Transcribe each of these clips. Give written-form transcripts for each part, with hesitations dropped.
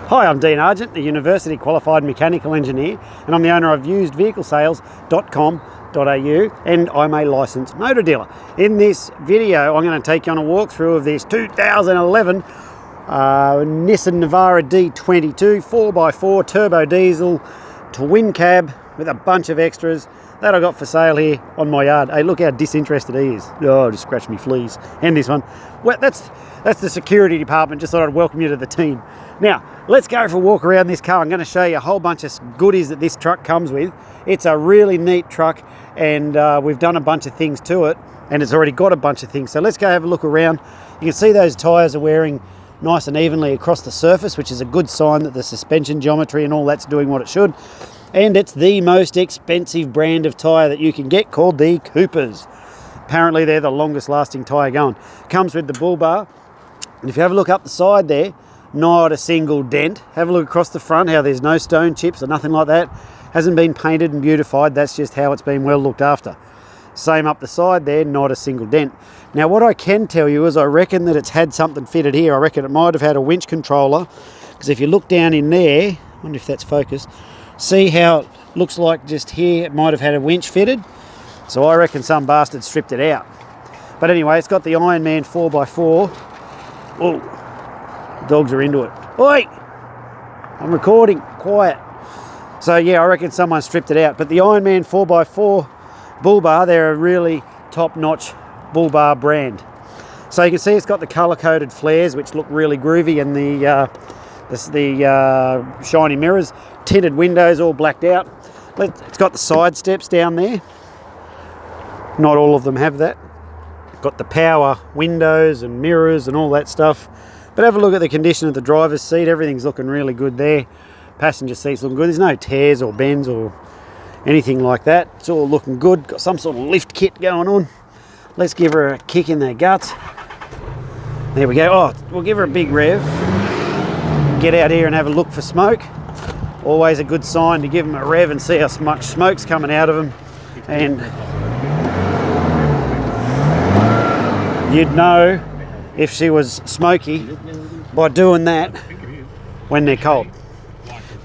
Hi, I'm Dean Argent, a university qualified mechanical engineer, and I'm the owner of usedvehiclesales.com.au, and I'm a licensed motor dealer. In this video, I'm going to take you on a walkthrough of this 2011 Nissan Navara D22 4x4 turbo diesel twin cab with a bunch of extras that I got for sale here on my yard. Hey, look how disinterested he is. Oh, just scratched me fleas. And this one. Well, that's the security department. Just thought I'd welcome you to the team. Now, let's go for a walk around this car. I'm going to show you a whole bunch of goodies that this truck comes with. It's a really neat truck, and we've done a bunch of things to it, and it's already got a bunch of things. So let's go have a look around. You can see those tyres are wearing nice and evenly across the surface, which is a good sign that the suspension geometry and all that's doing what it should. And it's the most expensive brand of tyre that you can get, called the Coopers. Apparently they're the longest lasting tyre going. Comes with the bull bar, and if you have a look up the side there, not a single dent. Have a look across the front, how there's no stone chips or nothing like that. Hasn't been painted and beautified, that's just how it's been well looked after. Same up the side there, not a single dent. Now what I can tell you is I reckon that it's had something fitted here. I reckon it might have had a winch controller, because if you look down in there, I wonder if that's focused, see how it looks like just here it might have had a winch fitted. So I reckon some bastard stripped it out. But anyway, it's got the Ironman 4x4. Oh, dogs are into it. Oi! I'm recording, quiet. So yeah, I reckon someone stripped it out. But the Ironman 4x4 bull bar, they're a really top-notch bull bar brand. So you can see it's got the colour-coded flares, which look really groovy, and the shiny mirrors, tinted windows all blacked out. It's got the side steps down there. Not all of them have that. Got the power windows and mirrors and all that stuff. But have a look at the condition of the driver's seat. Everything's looking really good there. Passenger seat's looking good. There's no tears or bends or anything like that. It's all looking good. Got some sort of lift kit going on. Let's give her a kick in the guts. There we go. Oh, we'll give her a big rev. Get out here and have a look for smoke. Always a good sign to give them a rev and see how much smoke's coming out of them. And you'd know if she was smoky by doing that when they're cold.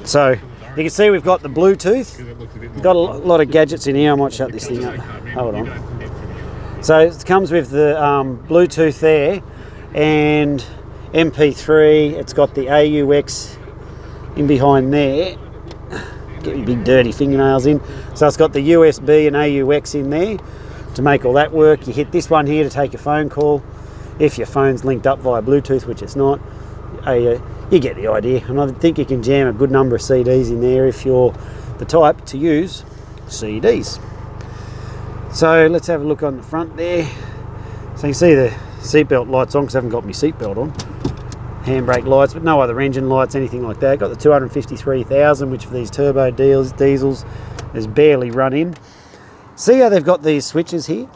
So you can see we've got the Bluetooth. We've got a lot of gadgets in here. I might shut this thing up. Hold on. So it comes with the Bluetooth there and MP3. It's got the AUX in behind there. Get your big dirty fingernails in. So it's got the USB and AUX in there to make all that work. You hit this one here to take a phone call. If your phone's linked up via Bluetooth, which it's not, you get the idea. And I think you can jam a good number of CDs in there if you're the type to use CDs. So let's have a look on the front there. So you can see the seatbelt lights on, because I haven't got my seatbelt on. Handbrake lights, but no other engine lights, anything like that. Got the 253,000, which for these turbo diesels is barely run in. See how they've got these switches here?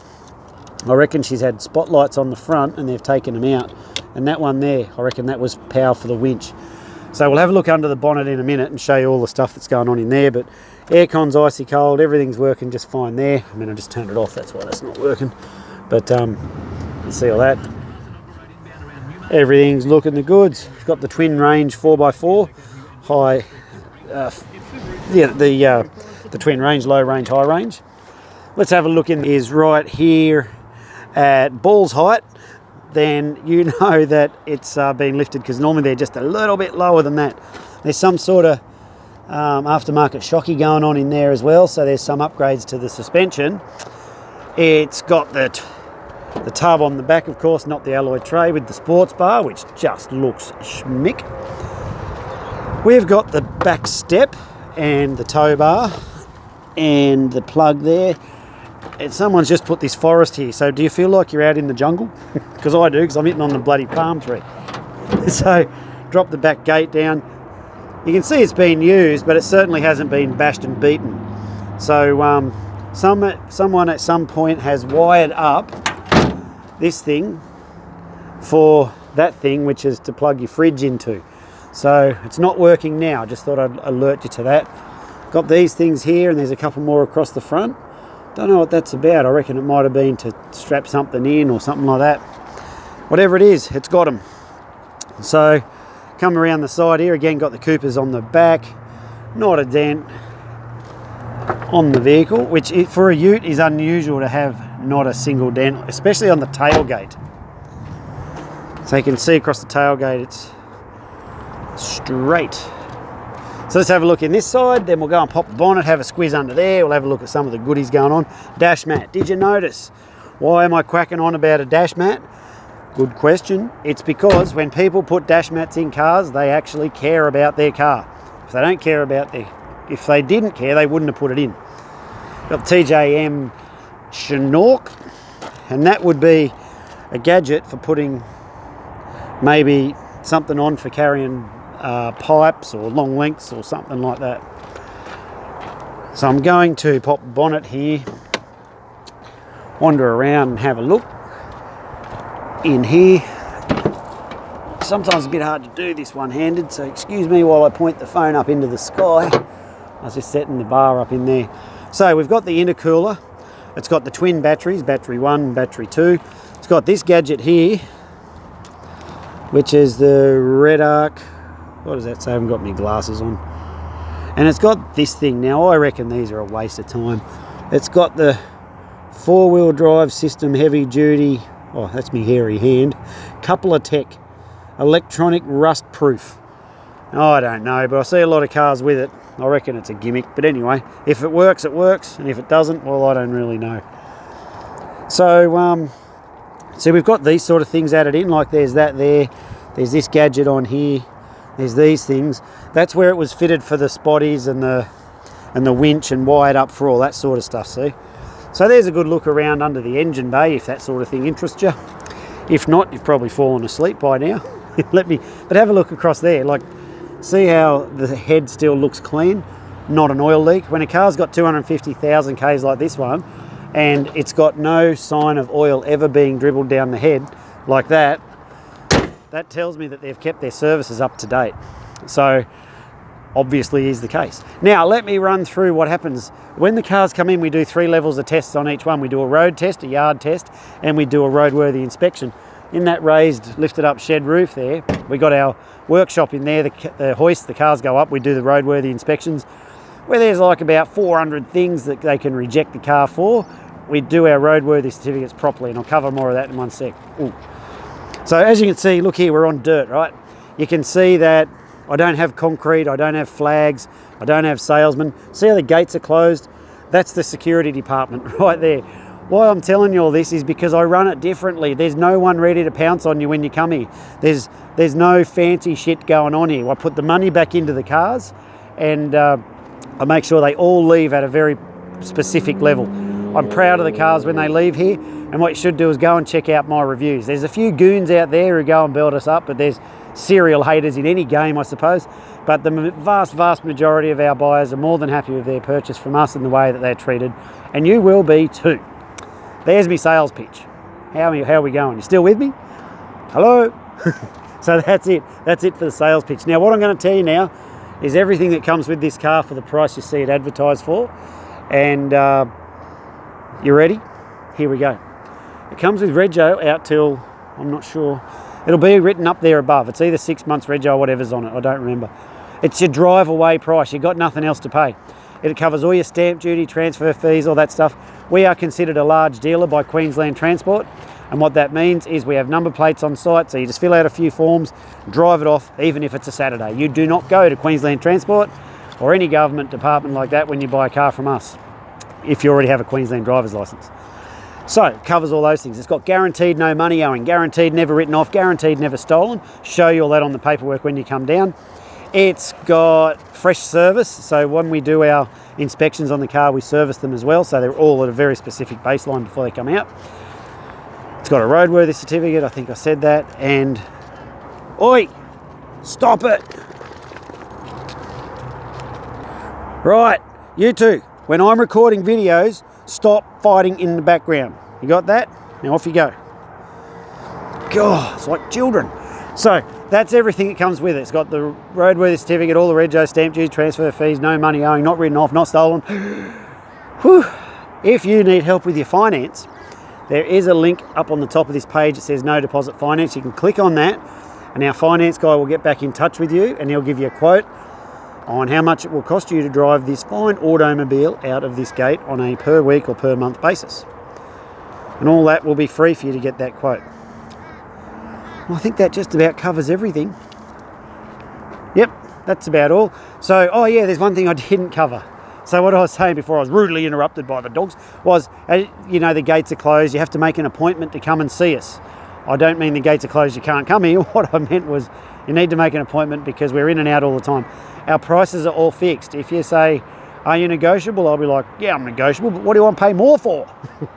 I reckon she's had spotlights on the front and they've taken them out. And that one there, I reckon that was power for the winch. So we'll have a look under the bonnet in a minute and show you all the stuff that's going on in there. But aircon's icy cold, everything's working just fine there. I mean, I just turned it off, that's why that's not working. But you see all that. Everything's looking the goods. It's got the twin range 4x4, high, the twin range, low range, high range. Let's have a look in. Is right here at balls height. Then you know that it's been lifted, because normally they're just a little bit lower than that. There's some sort of aftermarket shocky going on in there as well, so there's some upgrades to the suspension. It's got the tub on the back, of course, not the alloy tray, with the sports bar, which just looks schmick. We've got the back step and the tow bar and the plug there. And someone's just put this forest here. So do you feel like you're out in the jungle? Because I do, because I'm hitting on the bloody palm tree. So drop the back gate down. You can see it's been used, but it certainly hasn't been bashed and beaten. So someone at some point has wired up this thing for that thing, which is to plug your fridge into. So it's not working now. I just thought I'd alert you to that. Got these things here, and there's a couple more across the front. Don't know what that's about. I reckon it might have been to strap something in or something like that. Whatever it is, it's got them. So Come around the side here, again got the Coopers on the back. Not a dent on the vehicle, which for a ute is unusual to have not a single dent, especially on the tailgate. So you can see across the tailgate it's straight. So let's have a look in this side, then we'll go and pop the bonnet, have a squiz under there, we'll have a look at some of the goodies going on. Dash mat, did you notice? Why am I cracking on about a dash mat? Good question. It's because when people put dash mats in cars, they actually care about their car. If they don't care about if they didn't care, they wouldn't have put it in. Got the TJM Chinook, and that would be a gadget for putting maybe something on for carrying pipes or long lengths or something like that. So I'm going to pop the bonnet here, wander around and have a look in here. Sometimes it's a bit hard to do this one-handed, so excuse me while I point the phone up into the sky. I was just setting the bar up in there. So we've got the intercooler. It's got the twin batteries, battery 1, battery 2. It's got this gadget here, which is the Red Arc. What does that say? I haven't got my glasses on. And it's got this thing. Now I reckon these are a waste of time. It's got the 4-wheel drive system, heavy duty. Oh, that's me hairy hand. Couple of tech, electronic rust proof. Oh, I don't know, but I see a lot of cars with it. I reckon it's a gimmick. But anyway, if it works, it works. And if it doesn't, well, I don't really know. So, so we've got these sort of things added in, like there's that there. There's this gadget on here. There's these things. That's where it was fitted for the spotties and the winch and wired up for all that sort of stuff, see? So there's a good look around under the engine bay if that sort of thing interests you. If not, you've probably fallen asleep by now. But have a look across there. Like, see how the head still looks clean? Not an oil leak. When a car's got 250,000 Ks like this one, and it's got no sign of oil ever being dribbled down the head like that, that tells me that they've kept their services up to date. So obviously is the case. Now let me run through what happens. When the cars come in, we do 3 levels of tests on each one. We do a road test, a yard test, and we do a roadworthy inspection. In that raised, lifted up shed roof there, we got our workshop in there, the hoist, the cars go up, we do the roadworthy inspections, where there's like about 400 things that they can reject the car for. We do our roadworthy certificates properly, and I'll cover more of that in one sec. Ooh. So as you can see, look here, we're on dirt, right? You can see that I don't have concrete, I don't have flags, I don't have salesmen. See how the gates are closed? That's the security department right there. Why I'm telling you all this is because I run it differently. There's no one ready to pounce on you when you come here. There's no fancy shit going on here. I put the money back into the cars, and I make sure they all leave at a very specific level. I'm proud of the cars when they leave here, and what you should do is go and check out my reviews. There's a few goons out there who go and build us up, but there's serial haters in any game, I suppose. But the vast majority of our buyers are more than happy with their purchase from us and the way that they're treated, and you will be too. There's my sales pitch. How are we going? You still with me? Hello? So that's it. That's it for the sales pitch. Now what I'm going to tell you now is everything that comes with this car for the price you see it advertised for. And you ready? Here we go. It comes with rego out till, I'm not sure, it'll be written up there above. It's either 6 months rego or whatever's on it, I don't remember. It's your drive away price, you've got nothing else to pay. It covers all your stamp duty, transfer fees, all that stuff. We are considered a large dealer by Queensland Transport, and what that means is we have number plates on site, so you just fill out a few forms, drive it off, even if it's a Saturday. You do not go to Queensland Transport or any government department like that when you buy a car from us, if you already have a Queensland driver's licence. So, it covers all those things. It's got guaranteed no money owing, guaranteed never written off, guaranteed never stolen. Show you all that on the paperwork when you come down. It's got fresh service, so when we do our inspections on the car, we service them as well, so they're all at a very specific baseline before they come out. It's got a roadworthy certificate, I think I said that, and oi, stop it. Right, you two, when I'm recording videos, stop fighting in the background. You got that? Now off you go. God, it's like children. So that's everything that comes with it. It's got the roadworthy certificate, all the rego, stamp duty, transfer fees, no money owing, not written off, not stolen. Whew. If you need help with your finance, there is a link up on the top of this page that says no deposit finance. You can click on that and our finance guy will get back in touch with you and he'll give you a quote on how much it will cost you to drive this fine automobile out of this gate on a per week or per month basis. And all that will be free for you to get that quote. Well, I think that just about covers everything. Yep, that's about all. So, oh yeah, there's one thing I didn't cover. So what I was saying before I was rudely interrupted by the dogs was, you know, the gates are closed. You have to make an appointment to come and see us. I don't mean the gates are closed, you can't come here. What I meant was you need to make an appointment because we're in and out all the time. Our prices are all fixed. If you say, are you negotiable? I'll be like, yeah, I'm negotiable, but what do I want to pay more for?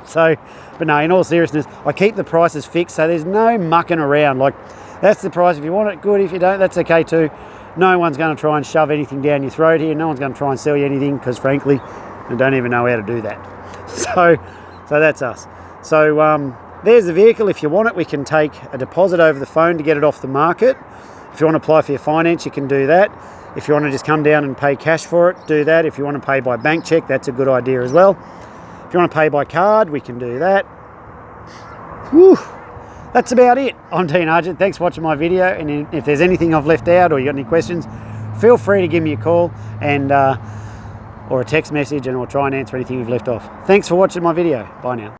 So, but no, in all seriousness, I keep the prices fixed so there's no mucking around. Like, that's the price. If you want it, good. If you don't, that's okay too. No one's going to try and shove anything down your throat here. No one's going to try and sell you anything because, frankly, I don't even know how to do that. So that's us. So there's the vehicle. If you want it, we can take a deposit over the phone to get it off the market. If you want to apply for your finance, you can do that. If you want to just come down and pay cash for it, do that. If you want to pay by bank check, that's a good idea as well. If you want to pay by card, we can do that. Whew. That's about it. I'm Dean Argent. Thanks for watching my video. And if there's anything I've left out or you got any questions, feel free to give me a call and or a text message, and I'll try and answer anything you've left off. Thanks for watching my video. Bye now.